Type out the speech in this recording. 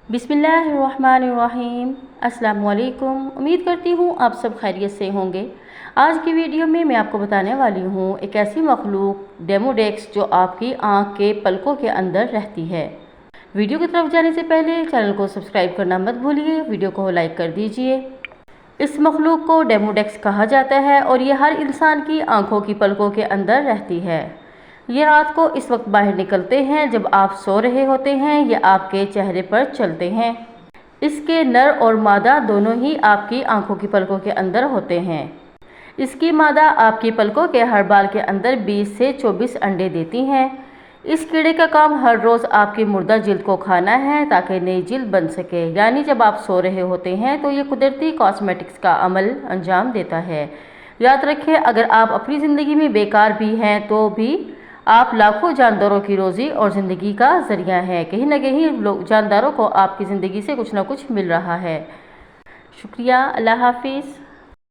बिस्मिल्लाहिर्रहमानिर्रहीम। अस्सलाम वालेकुम। उम्मीद करती हूँ आप सब खैरियत से होंगे। आज की वीडियो में मैं आपको बताने वाली हूँ एक ऐसी मखलूक डेमोडेक्स जो आपकी आँख के पलकों के अंदर रहती है। वीडियो की तरफ जाने से पहले चैनल को सब्सक्राइब करना मत भूलिए, वीडियो को लाइक कर दीजिए। इस मखलूक को डेमोडेक्स कहा जाता है और ये हर इंसान की आँखों की पलकों के अंदर रहती है। ये रात को इस वक्त बाहर निकलते हैं जब आप सो रहे होते हैं या आपके चेहरे पर चलते हैं। इसके नर और मादा दोनों ही आपकी आंखों की पलकों के अंदर होते हैं। इसकी मादा आपकी पलकों के हर बाल के अंदर 20 से 24 अंडे देती हैं। इस कीड़े का काम हर रोज़ आपकी मुर्दा जिल्द को खाना है ताकि नई जिल्द बन सके। यानी जब आप सो रहे होते हैं तो ये कुदरती कॉस्मेटिक्स का अमल अंजाम देता है। याद रखें, अगर आप अपनी ज़िंदगी में बेकार भी हैं तो भी आप लाखों जानदारों की रोज़ी और ज़िंदगी का ज़रिया है। कहीं ना कहीं जानदारों को आपकी ज़िंदगी से कुछ ना कुछ मिल रहा है। शुक्रिया। अल्लाह हाफिज़।